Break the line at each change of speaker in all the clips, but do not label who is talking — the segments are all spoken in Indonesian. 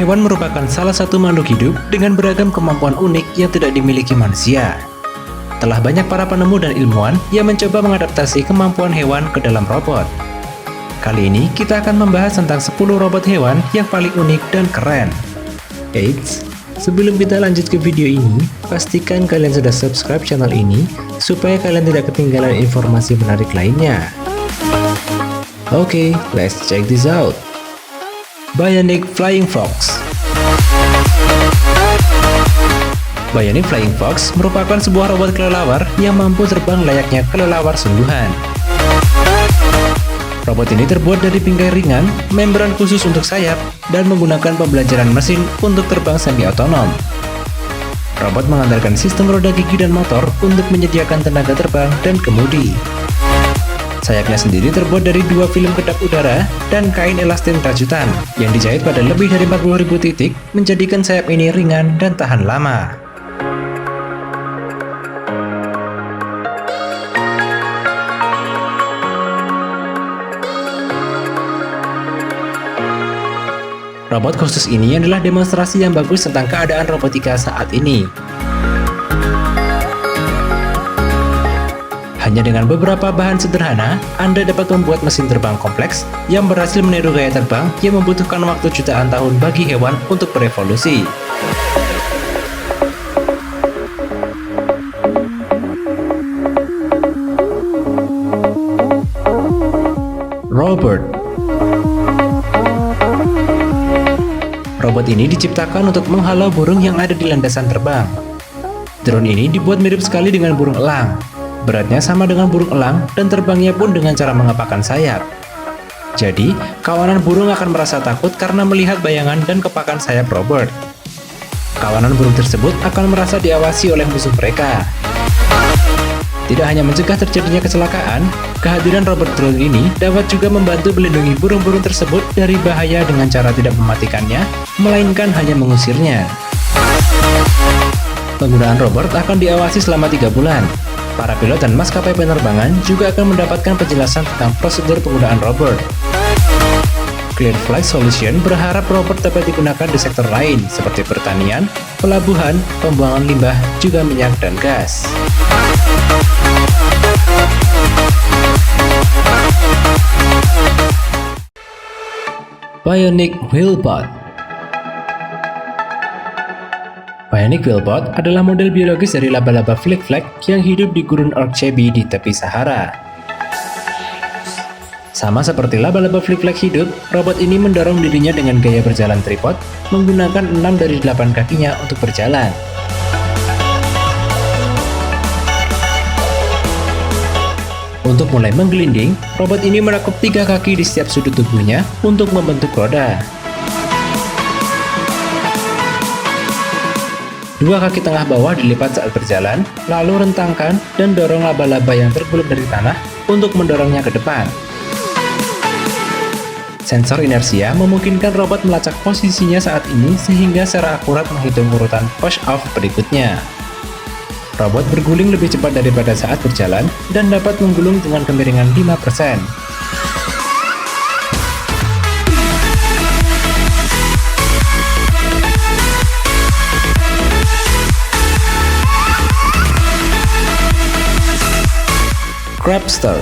hewan merupakan salah satu makhluk hidup dengan beragam kemampuan unik yang tidak dimiliki manusia. Telah banyak para penemu dan ilmuwan yang mencoba mengadaptasi kemampuan hewan ke dalam robot. Kali ini kita akan membahas tentang 10 robot hewan yang paling unik dan keren. Eits, sebelum kita lanjut ke video ini, pastikan kalian sudah subscribe channel ini supaya kalian tidak ketinggalan informasi menarik lainnya. Oke, let's check this out. Bionic Flying Fox. Bionic Flying Fox merupakan sebuah robot kelelawar yang mampu terbang layaknya kelelawar sungguhan. Robot ini terbuat dari bingkai ringan, membran khusus untuk sayap, dan menggunakan pembelajaran mesin untuk terbang semi-otonom. Robot mengandalkan sistem roda gigi dan motor untuk menyediakan tenaga terbang dan kemudi. Sayapnya sendiri terbuat dari 2 film kedap udara dan kain elastin rajutan yang dijahit pada lebih dari 40.000 titik, menjadikan sayap ini ringan dan tahan lama. Robot khusus ini adalah demonstrasi yang bagus tentang keadaan robotika saat ini. Hanya dengan beberapa bahan sederhana, Anda dapat membuat mesin terbang kompleks yang berhasil meniru gaya terbang yang membutuhkan waktu jutaan tahun bagi hewan untuk berevolusi. Robert. Robot ini diciptakan untuk menghalau burung yang ada di landasan terbang. Drone ini dibuat mirip sekali dengan burung elang. Beratnya sama dengan burung elang dan terbangnya pun dengan cara mengepakkan sayap. Jadi, kawanan burung akan merasa takut karena melihat bayangan dan kepakan sayap Robert. Kawanan burung tersebut akan merasa diawasi oleh musuh mereka. Tidak hanya mencegah terjadinya kecelakaan, kehadiran robot drone ini dapat juga membantu melindungi burung-burung tersebut dari bahaya dengan cara tidak mematikannya, melainkan hanya mengusirnya. Penggunaan robot akan diawasi selama 3 bulan. Para pilot dan maskapai penerbangan juga akan mendapatkan penjelasan tentang prosedur penggunaan robot. Clear Flight Solution berharap robot dapat digunakan di sektor lain seperti pertanian, pelabuhan, pembuangan limbah, juga minyak dan gas. Bionic Wheelbot. Bionic Wheelbot adalah model biologis dari laba-laba flik-flak yang hidup di gurun Orkcheby di tepi Sahara. Sama seperti laba-laba flik-flak hidup, robot ini mendorong dirinya dengan gaya berjalan tripod, menggunakan 6 dari 8 kakinya untuk berjalan. Untuk mulai menggelinding, robot ini menekuk 3 kaki di setiap sudut tubuhnya untuk membentuk roda. 2 kaki tengah bawah dilipat saat berjalan, lalu rentangkan dan dorong laba-laba yang tergulung dari tanah untuk mendorongnya ke depan. Sensor inersia memungkinkan robot melacak posisinya saat ini sehingga secara akurat menghitung urutan push-off berikutnya. Robot berguling lebih cepat daripada saat berjalan dan dapat menggulung dengan kemiringan 5%. Crabster.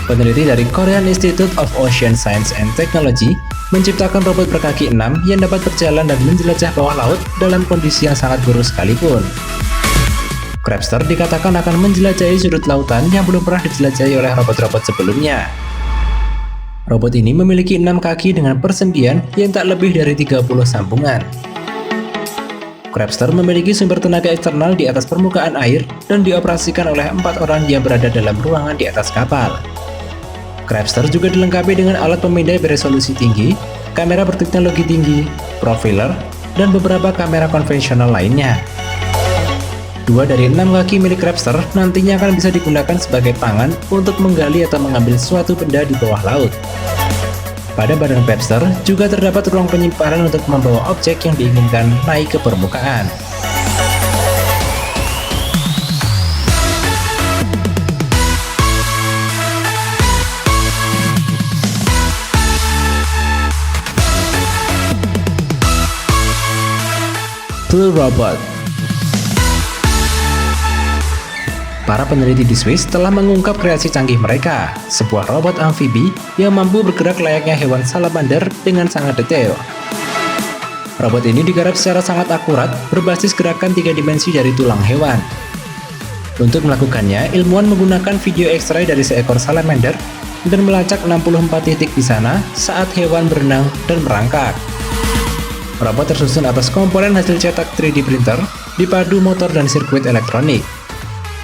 Peneliti dari Korean Institute of Ocean Science and Technology menciptakan robot berkaki 6 yang dapat berjalan dan menjelajah bawah laut dalam kondisi yang sangat buruk sekalipun. Crabster dikatakan akan menjelajahi sudut lautan yang belum pernah dijelajahi oleh robot-robot sebelumnya. Robot ini memiliki 6 kaki dengan persendian yang tak lebih dari 30 sambungan. Crabster memiliki sumber tenaga eksternal di atas permukaan air dan dioperasikan oleh 4 orang yang berada dalam ruangan di atas kapal. Crabster juga dilengkapi dengan alat pemindai beresolusi tinggi, kamera berteknologi tinggi, profiler, dan beberapa kamera konvensional lainnya. 2 dari 6 kaki milik Crabster nantinya akan bisa digunakan sebagai tangan untuk menggali atau mengambil suatu benda di bawah laut. Pada badan Crabster juga terdapat ruang penyimpanan untuk membawa objek yang diinginkan naik ke permukaan. Flu Robot. Para peneliti di Swiss telah mengungkap kreasi canggih mereka, sebuah robot amfibi yang mampu bergerak layaknya hewan salamander dengan sangat detail. Robot ini digarap secara sangat akurat, berbasis gerakan 3 dimensi dari tulang hewan. Untuk melakukannya, ilmuwan menggunakan video X-ray dari seekor salamander dan melacak 64 titik di sana saat hewan berenang dan merangkak. Robot tersusun atas komponen hasil cetak 3D printer, dipadu motor dan sirkuit elektronik.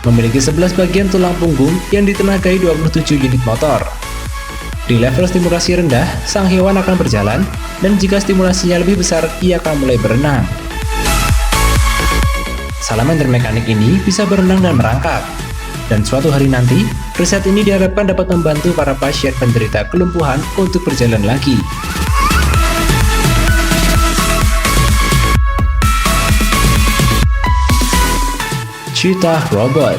Memiliki 11 bagian tulang punggung yang ditenagai 27 unit motor. Di level stimulasi rendah, sang hewan akan berjalan, dan jika stimulasinya lebih besar, ia akan mulai berenang. Salamander mekanik ini bisa berenang dan merangkak. Dan suatu hari nanti, riset ini diharapkan dapat membantu para pasien penderita kelumpuhan untuk berjalan lagi. Cheetah Robot.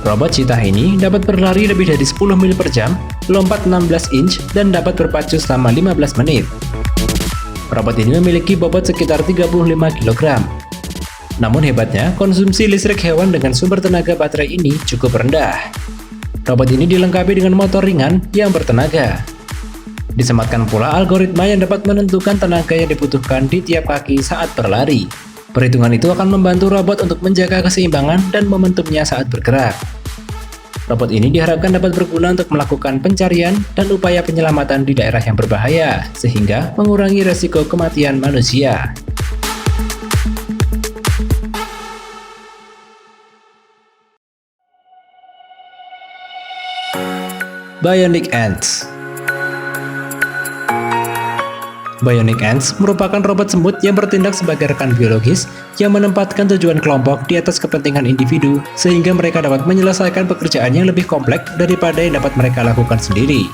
Robot cheetah ini dapat berlari lebih dari 10 mil per jam, lompat 16 inch, dan dapat berpacu selama 15 menit. Robot ini memiliki bobot sekitar 35 kg. Namun hebatnya, konsumsi listrik hewan dengan sumber tenaga baterai ini cukup rendah. Robot ini dilengkapi dengan motor ringan yang bertenaga. Disematkan pula algoritma yang dapat menentukan tenaga yang dibutuhkan di tiap kaki saat berlari. Perhitungan itu akan membantu robot untuk menjaga keseimbangan dan momentumnya saat bergerak. Robot ini diharapkan dapat berguna untuk melakukan pencarian dan upaya penyelamatan di daerah yang berbahaya, sehingga mengurangi resiko kematian manusia. Bionic Ants. Bionic Ants merupakan robot semut yang bertindak sebagai rekan biologis yang menempatkan tujuan kelompok di atas kepentingan individu sehingga mereka dapat menyelesaikan pekerjaan yang lebih kompleks daripada yang dapat mereka lakukan sendiri.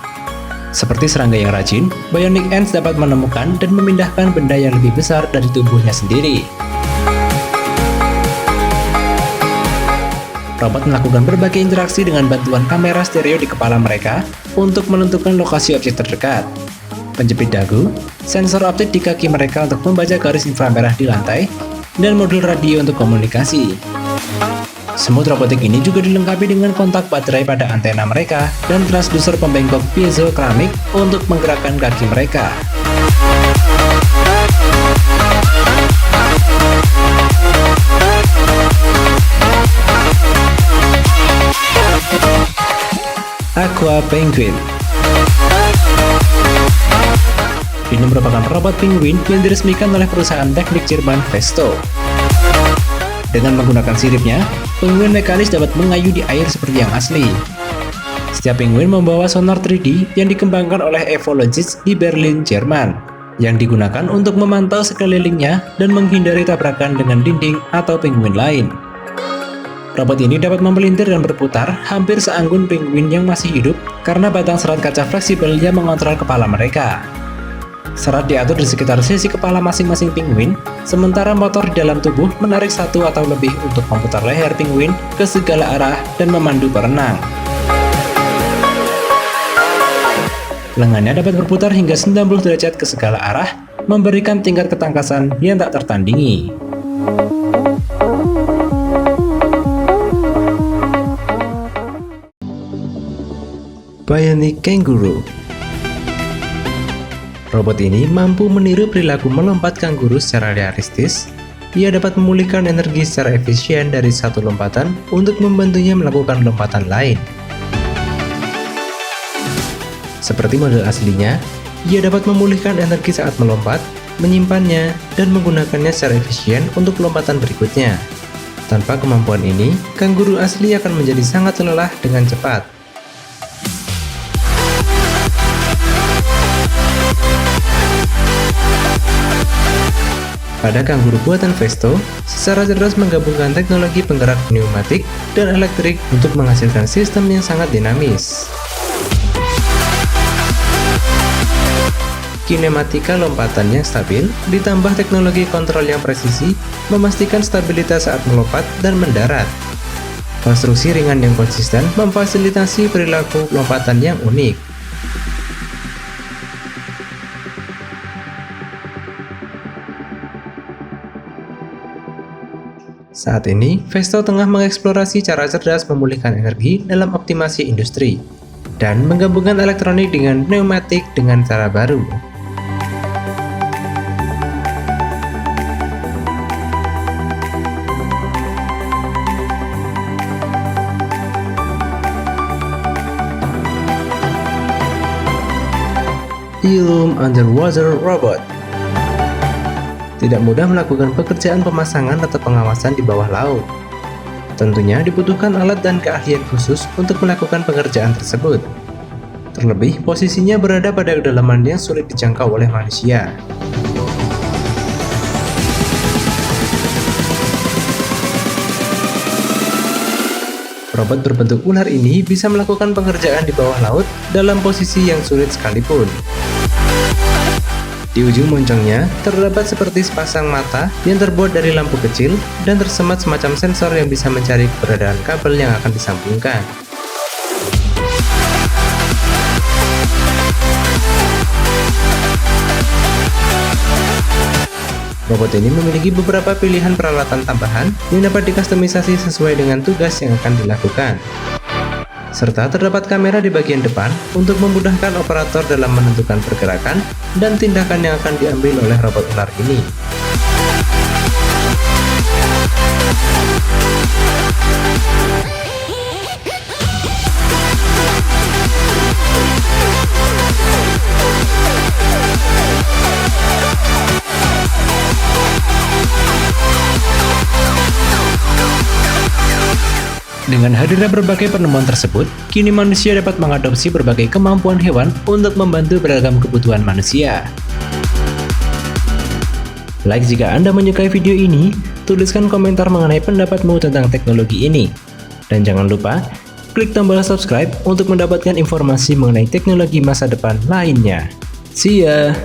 Seperti serangga yang rajin, Bionic Ants dapat menemukan dan memindahkan benda yang lebih besar dari tubuhnya sendiri. Robot melakukan berbagai interaksi dengan bantuan kamera stereo di kepala mereka untuk menentukan lokasi objek terdekat. Penjepit dagu, sensor optik di kaki mereka untuk membaca garis inframerah di lantai, dan modul radio untuk komunikasi. Semut robotik ini juga dilengkapi dengan kontak baterai pada antena mereka dan transducer pembengkok piezokeramik untuk menggerakkan kaki mereka. Aqua Penguin. Ini merupakan robot penguin yang diresmikan oleh perusahaan teknik Jerman Vesto. Dengan menggunakan siripnya, penguin mekanis dapat mengayuh di air seperti yang asli. Setiap penguin membawa sonar 3D yang dikembangkan oleh Evologist di Berlin, Jerman, yang digunakan untuk memantau sekelilingnya dan menghindari tabrakan dengan dinding atau penguin lain. Robot ini dapat memelintir dan berputar hampir seanggun penguin yang masih hidup karena batang serat kaca fleksibel yang mengontrol kepala mereka. Serat diatur di sekitar sisi kepala masing-masing penguin, sementara motor di dalam tubuh menarik satu atau lebih untuk memutar leher penguin ke segala arah dan memandu berenang. Lengannya dapat berputar hingga 90 derajat ke segala arah, memberikan tingkat ketangkasan yang tak tertandingi. Bionic Kangaroo. Robot ini mampu meniru perilaku melompat kanguru secara realistis. Ia dapat memulihkan energi secara efisien dari satu lompatan untuk membantunya melakukan lompatan lain. Seperti model aslinya, ia dapat memulihkan energi saat melompat, menyimpannya, dan menggunakannya secara efisien untuk lompatan berikutnya. Tanpa kemampuan ini, kanguru asli akan menjadi sangat lelah dengan cepat. Pada kanguru buatan Vesto, secara cerdas menggabungkan teknologi penggerak pneumatik dan elektrik untuk menghasilkan sistem yang sangat dinamis. Kinematika lompatan yang stabil, ditambah teknologi kontrol yang presisi, memastikan stabilitas saat melompat dan mendarat. Konstruksi ringan yang konsisten memfasilitasi perilaku lompatan yang unik. Saat ini, Festo tengah mengeksplorasi cara cerdas memulihkan energi dalam optimasi industri dan menggabungkan elektronik dengan pneumatik dengan cara baru. Illum Underwater Robot tidak mudah melakukan pekerjaan pemasangan atau pengawasan di bawah laut. Tentunya dibutuhkan alat dan keahlian khusus untuk melakukan pekerjaan tersebut. Terlebih, posisinya berada pada kedalaman yang sulit dijangkau oleh manusia. Robot berbentuk ular ini bisa melakukan pekerjaan di bawah laut dalam posisi yang sulit sekalipun. Di ujung moncongnya terdapat seperti sepasang mata yang terbuat dari lampu kecil dan tersemat semacam sensor yang bisa mencari keberadaan kabel yang akan disambungkan. Robot ini memiliki beberapa pilihan peralatan tambahan yang dapat dikustomisasi sesuai dengan tugas yang akan dilakukan. Serta terdapat kamera di bagian depan untuk memudahkan operator dalam menentukan pergerakan dan tindakan yang akan diambil oleh robot ular ini. Dengan hadirnya berbagai penemuan tersebut, kini manusia dapat mengadopsi berbagai kemampuan hewan untuk membantu beragam kebutuhan manusia. Like jika Anda menyukai video ini, tuliskan komentar mengenai pendapatmu tentang teknologi ini. Dan jangan lupa, klik tombol subscribe untuk mendapatkan informasi mengenai teknologi masa depan lainnya. See ya!